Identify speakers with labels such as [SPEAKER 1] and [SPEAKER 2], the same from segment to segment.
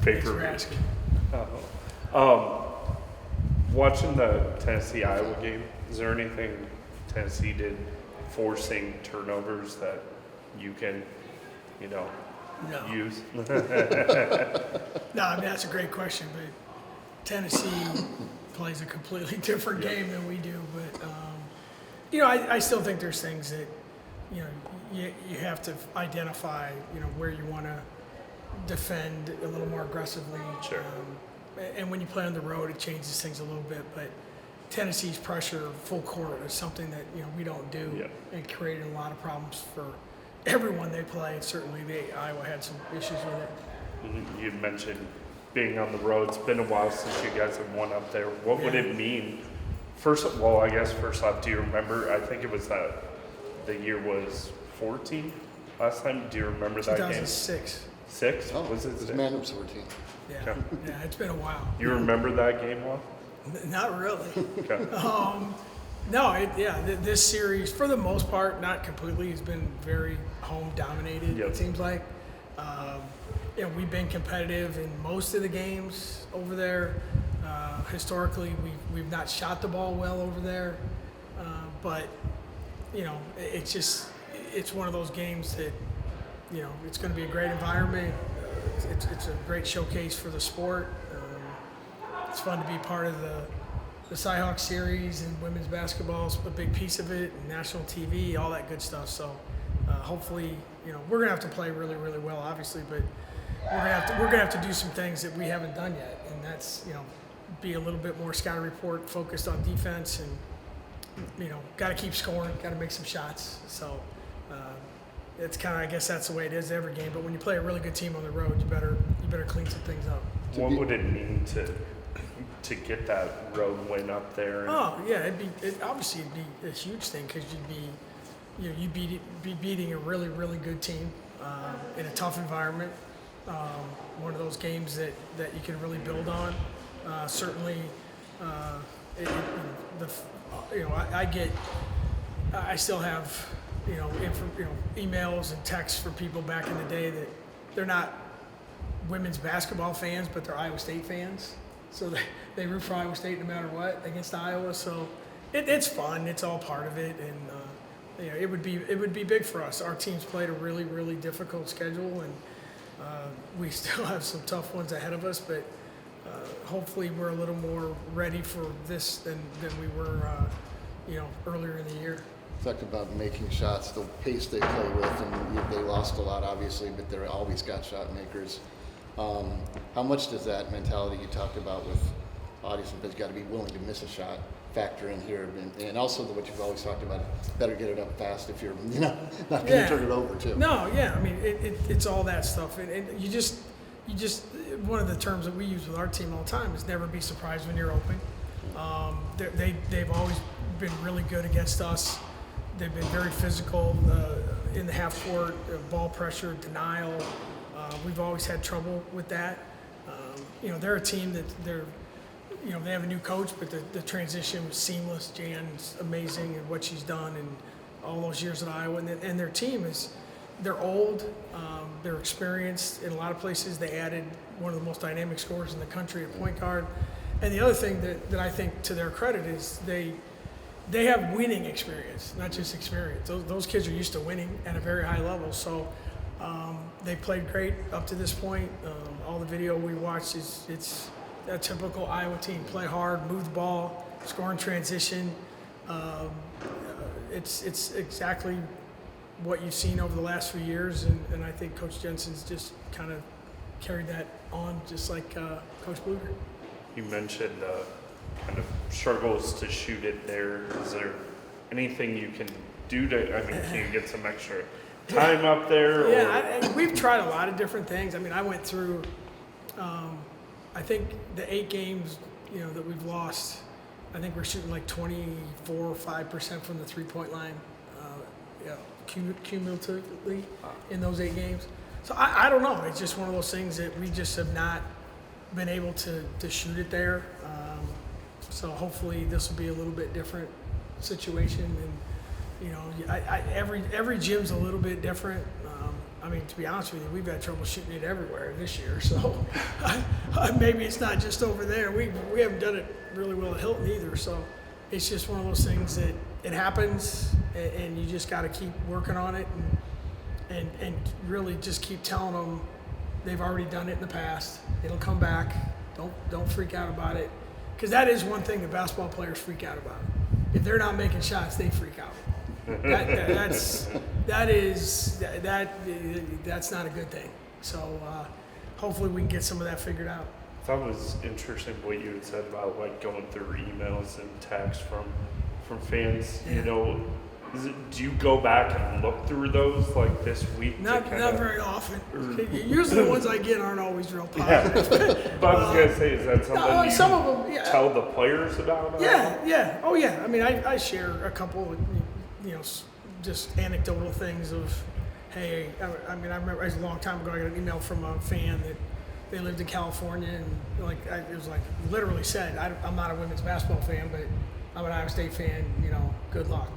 [SPEAKER 1] Paper
[SPEAKER 2] Thanks for
[SPEAKER 1] Watching the Tennessee-Iowa game, is there anything Tennessee did forcing turnovers that you can,
[SPEAKER 2] No.
[SPEAKER 1] use?
[SPEAKER 2] No, I mean, that's a great question, but Tennessee plays a completely different game than we do. But, I still think there's things that, you have to identify, where you want to defend a little more aggressively.
[SPEAKER 1] Sure.
[SPEAKER 2] And when you play on the road, it changes things a little bit. But Tennessee's pressure full court is something that, we don't do.
[SPEAKER 1] Yep.
[SPEAKER 2] And created a lot of problems for everyone they play. Certainly Iowa had some issues with it.
[SPEAKER 1] You mentioned being on the road. It's been a while since you guys have won up there. What would it mean? First off, do you remember? I think it was the year was 14 last time. Do you remember that game?
[SPEAKER 2] 2006.
[SPEAKER 1] 6?
[SPEAKER 3] Oh,
[SPEAKER 1] Was it
[SPEAKER 3] it was
[SPEAKER 1] 6?
[SPEAKER 3] Magnum's 14.
[SPEAKER 2] Yeah.
[SPEAKER 1] Okay.
[SPEAKER 2] Yeah, it's been a while.
[SPEAKER 1] You remember that game well?
[SPEAKER 2] Not really.
[SPEAKER 1] Okay.
[SPEAKER 2] This series, for the most part, not completely, has been very home dominated.
[SPEAKER 1] Yep.
[SPEAKER 2] It seems like. We've been competitive in most of the games over there. Historically, we've not shot the ball well over there, but it's one of those games that it's going to be a great environment. It's a great showcase for the sport. It's fun to be part of the Cyhawk series, and women's basketball is a big piece of it, and national TV, all that good stuff. So hopefully, we're gonna have to play really, really well, obviously, but we're gonna have to do some things that we haven't done yet, and that's be a little bit more scouting report focused on defense, and got to keep scoring, got to make some shots. So it's kind of, I guess that's the way it is every game. But when you play a really good team on the road, you better clean some things up.
[SPEAKER 1] What would it mean to get that road win up there?
[SPEAKER 2] It'd obviously be a huge thing, because you'd be beating a really, really good team in a tough environment. One of those games that you can really build on. Certainly, I still have emails and texts from people back in the day that they're not women's basketball fans, but they're Iowa State fans. So they root for Iowa State no matter what against Iowa. So it's fun. It's all part of it, and it would be big for us. Our team's played a really, really difficult schedule, and we still have some tough ones ahead of us. But hopefully, we're a little more ready for this than we were, earlier in the year.
[SPEAKER 3] Talked about making shots, the pace they play with, and they lost a lot, obviously, but they're always got shot makers. How much does that mentality you talked about with audience, but you got to be willing to miss a shot, factor in here, and also what you've always talked about, better get it up fast if you're, not going to turn it over too.
[SPEAKER 2] No, yeah, I mean it's all that stuff, and you just one of the terms that we use with our team all the time is never be surprised when you're open. They've always been really good against us. They've been very physical in the half court, ball pressure, denial. We've always had trouble with that. They're a team that they have a new coach, but the transition was seamless. Jan's amazing at what she's done in all those years at Iowa, and their team they're old, they're experienced in a lot of places. They added one of the most dynamic scorers in the country at point guard. And the other thing that I think, to their credit, is they have winning experience, not just experience. Those kids are used to winning at a very high level. So they played great up to this point. All the video we watched it's a typical Iowa team: play hard, move the ball, score in transition. It's exactly what you've seen over the last few years, and I think Coach Jensen's just kind of carried that on, just like Coach Bluger.
[SPEAKER 1] You mentioned kind of struggles to shoot it there. Is there anything you can do can you get some extra time up there?
[SPEAKER 2] Yeah, we've tried a lot of different things. I mean, I went through, I think the 8 games, that we've lost, I think we're shooting like 24 or 5% from the 3-point line, cumulatively in those 8 games. So I don't know. It's just one of those things that we just have not been able to shoot it there. So hopefully this will be a little bit different situation. And every gym's a little bit different. I mean, to be honest with you, we've had trouble shooting it everywhere this year. So maybe it's not just over there. We haven't done it really well at Hilton either. So it's just one of those things that it happens, and you just got to keep working on it, and really just keep telling them they've already done it in the past. It'll come back. Don't freak out about it, because that is one thing that basketball players freak out about. If they're not making shots, they freak out. That's not a good thing. So hopefully we can get some of that figured out.
[SPEAKER 1] I thought it was interesting what you had said about like going through emails and texts from fans.
[SPEAKER 2] Yeah.
[SPEAKER 1] You know, do you go back and look through those like this week?
[SPEAKER 2] Not very often. Usually the ones I get aren't always real positive.
[SPEAKER 1] Yeah. But I was gonna say, is that something you
[SPEAKER 2] some of them, yeah.
[SPEAKER 1] tell the players about?
[SPEAKER 2] Yeah. Oh yeah. I mean, I share a couple, just anecdotal things of, hey, I remember it was a long time ago. I got an email from a fan that they lived in California, and it was like literally said, I'm not a women's basketball fan, but I'm an Iowa State fan. Good luck.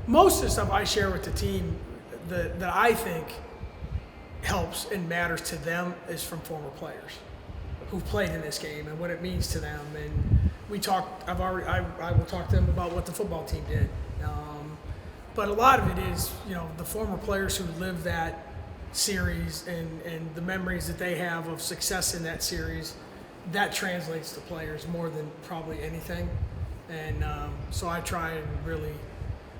[SPEAKER 2] Most of the stuff I share with the team that I think helps and matters to them is from former players who've played in this game and what it means to them. And we talked. I will talk to them about what the football team did. But a lot of it is, the former players who lived that series and the memories that they have of success in that series, that translates to players more than probably anything. And so I try and really,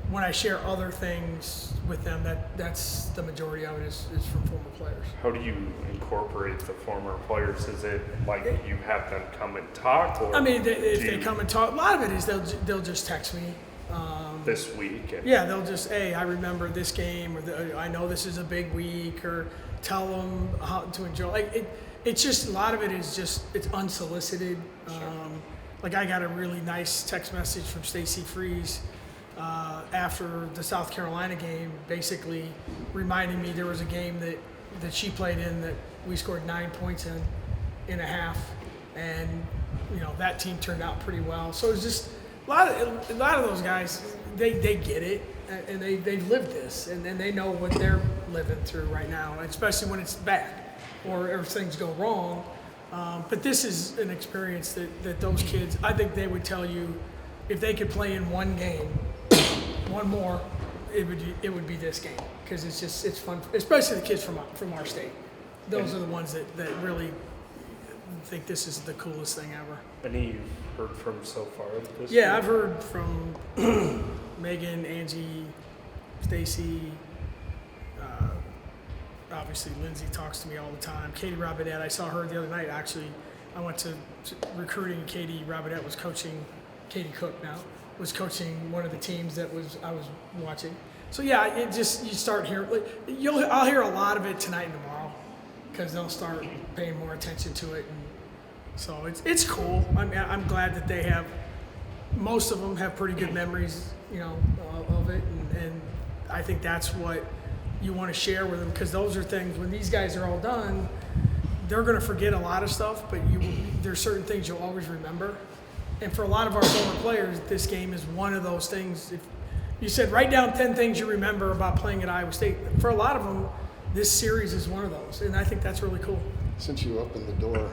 [SPEAKER 2] when I share other things with them, that's the majority of it is from former players.
[SPEAKER 1] How do you incorporate the former players? Is it like you have them come and talk? Or
[SPEAKER 2] I mean, if they come and talk, a lot of it is they'll just text me.
[SPEAKER 1] This week?
[SPEAKER 2] Yeah, they'll just, hey, I remember this game, or I know this is a big week, or tell them how to enjoy. It's just, a lot of it is just, it's unsolicited.
[SPEAKER 1] Sure.
[SPEAKER 2] I got a really nice text message from Stacey Freeze after the South Carolina game, basically reminding me there was a game that she played in that we scored 9 points in a half, and that team turned out pretty well. So it's just a lot of those guys, they get it, and they've lived this, and they know what they're living through right now, especially when it's bad or things go wrong. But this is an experience that those kids, I think they would tell you, if they could play in one game, one more, it would be this game, because it's fun, especially the kids from our state. Those are the ones that really think this is the coolest thing ever.
[SPEAKER 1] Any you've heard from so far this
[SPEAKER 2] Yeah,
[SPEAKER 1] week?
[SPEAKER 2] I've heard from Megan, Angie, Stacy. Obviously, Lindsay talks to me all the time. Katie Robinette, I saw her the other night. Actually, I went to recruiting. Katie Robinette was coaching. Katie Cook now was coaching one of the teams I was watching. So yeah, you start hearing. I'll hear a lot of it tonight and tomorrow, because they'll start paying more attention to it, and so it's cool. I mean, I'm glad that they have. Most of them have pretty good memories, of it, and I think that's what you want to share with them, because those are things, when these guys are all done, they're going to forget a lot of stuff, but there's certain things you'll always remember. And for a lot of our former players, this game is one of those things. If you said, write down 10 things you remember about playing at Iowa State, for a lot of them, this series is one of those, and I think that's really cool. Since
[SPEAKER 3] you opened the door,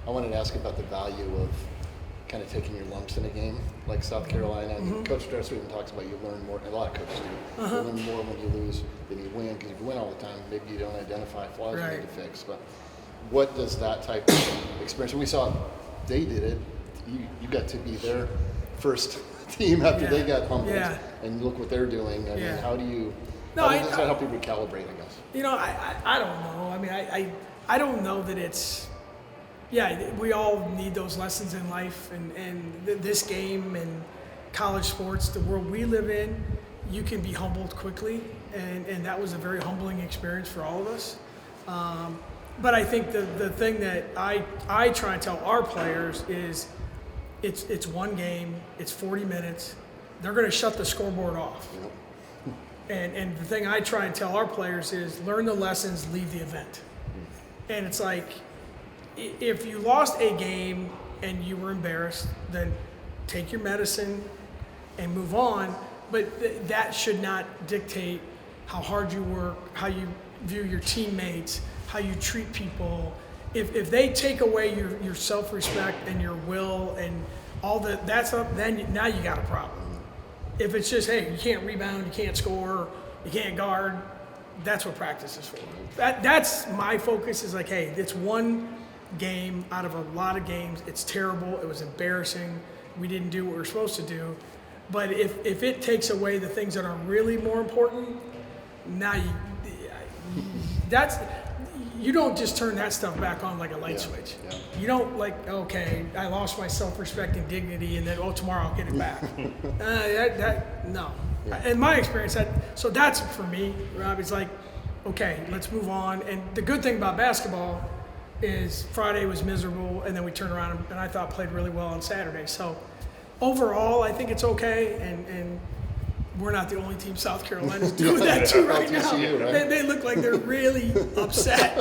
[SPEAKER 3] I wanted to ask about the value of kind of taking your lumps in a game like South Carolina. And Coach Dressler even talks about you learn more, a lot of coaches do. You learn more when you lose than you win, because if you win all the time, maybe you don't identify flaws you need to fix. But what does that type of experience, and we saw they did it, you got to be their first team after they got humbled, and look what they're doing. I mean, how does that help you recalibrate, I guess?
[SPEAKER 2] I don't know. I mean, I don't know that it's, we all need those lessons in life, and this game and college sports, the world we live in, you can be humbled quickly, and that was a very humbling experience for all of us. But I think the thing that I try and tell our players is it's one game, it's 40 minutes, they're going to shut the scoreboard off. And the thing I try and tell our players is learn the lessons, leave the event. And it's like, if you lost a game and you were embarrassed, then take your medicine and move on. But that should not dictate how hard you work, how you view your teammates, how you treat people. If they take away your self-respect and your will and all that stuff, then now you got a problem. If it's just, hey, you can't rebound, you can't score, you can't guard, that's what practice is for. That's my focus, is like, hey, it's one game out of a lot of games. It's terrible. It was embarrassing. We didn't do what we were supposed to do. But if it takes away the things that are really more important, now you don't just turn that stuff back on like a light switch. Yeah. You don't like, okay, I lost my self-respect and dignity, and then tomorrow I'll get it back. No. Yeah. In my experience, so that's for me, Rob. It's like, okay, let's move on. And the good thing about basketball is Friday was miserable, and then we turned around and I thought played really well on Saturday. So overall, I think it's okay, and we're not the only team South Carolina's doing that too right now. They look like they're really upset.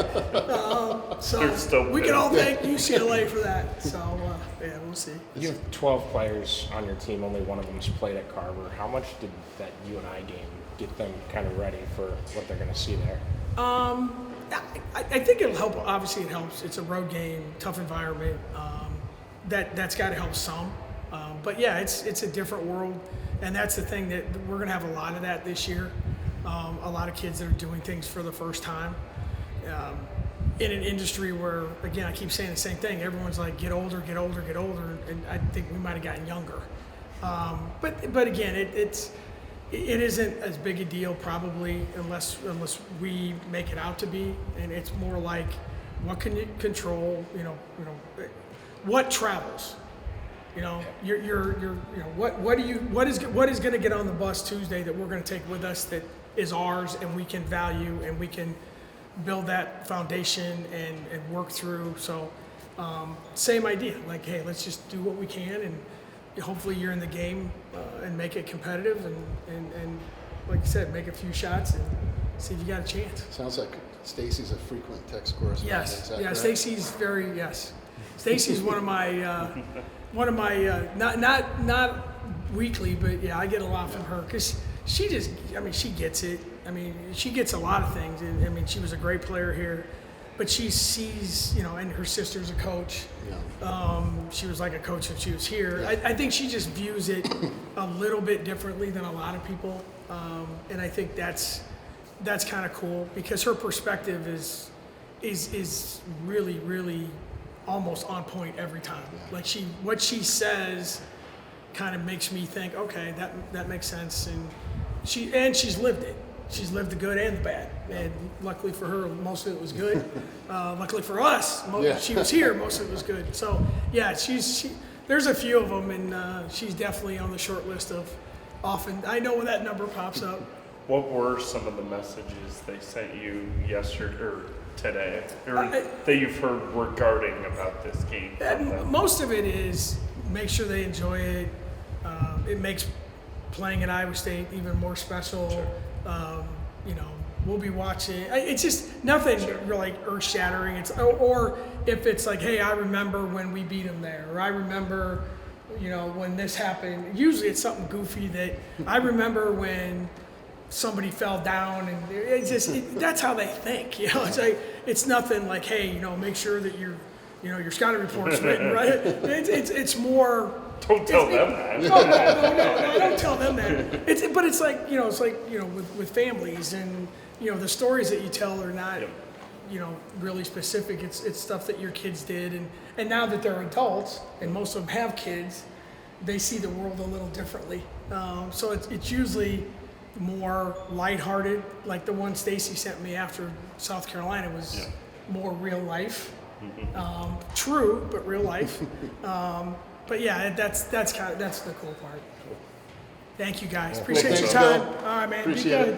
[SPEAKER 2] So we can all thank UCLA for that. So yeah, we'll see.
[SPEAKER 4] You have 12 players on your team. Only one of them's played at Carver. How much did that UNI game get them kind of ready for what they're going to see there?
[SPEAKER 2] I think it'll help. Obviously, it helps. It's a road game, tough environment. That's got to help some. But yeah, it's a different world, and that's the thing that we're going to have a lot of that this year. A lot of kids that are doing things for the first time in an industry where, again, I keep saying the same thing. Everyone's like, get older, get older, get older, and I think we might have gotten younger. But again, it isn't as big a deal probably unless we make it out to be, and it's more like, what can you control? What travels. What is going to get on the bus Tuesday that we're going to take with us that is ours and we can value and we can build that foundation and work through. So same idea, like, hey, let's just do what we can, and hopefully you're in the game and make it competitive and like you said, make a few shots and see if you got a chance.
[SPEAKER 3] Sounds like Stacy's a frequent text correspondent.
[SPEAKER 2] Yes, yeah, Stacy's Stacy's one of my not weekly, but yeah, I get a lot from her because she gets it. I mean, she gets a lot of things, and I mean, she was a great player here, but she sees, and her sister's a coach. Yeah. She was like a coach when she was here. Yeah. I think she just views it a little bit differently than a lot of people, and I think that's kind of cool because her perspective is really, really almost on point every time. Yeah. Like what she says kind of makes me think, okay, that makes sense, and she's lived it. She's lived the good and the bad, and luckily for her, most of it was good. Luckily for us, she was here, most of it was good. So yeah, there's a few of them, and she's definitely on the short list of often. I know when that number pops up.
[SPEAKER 1] What were some of the messages they sent you yesterday or today, or that you've heard regarding about this game?
[SPEAKER 2] Most of it is make sure they enjoy it. It makes playing at Iowa State even more special. Sure. We'll be watching. It's just nothing really earth-shattering. Or if it's like, hey, I remember when we beat them there, or I remember, when this happened. Usually it's something goofy that I remember when somebody fell down, and it's just that's how they think. It's like it's nothing like, hey, make sure that your scouting report's written right. It's more.
[SPEAKER 1] Don't tell them that.
[SPEAKER 2] No, I don't tell them that. But it's like with families and the stories that you tell are not really specific. It's stuff that your kids did, and now that they're adults and most of them have kids, they see the world a little differently. So it's usually more lighthearted. Like the one Stacy sent me after South Carolina was more real life, true but real life. But yeah, that's the cool part. Thank you guys. Appreciate your time. All right, man. Be good.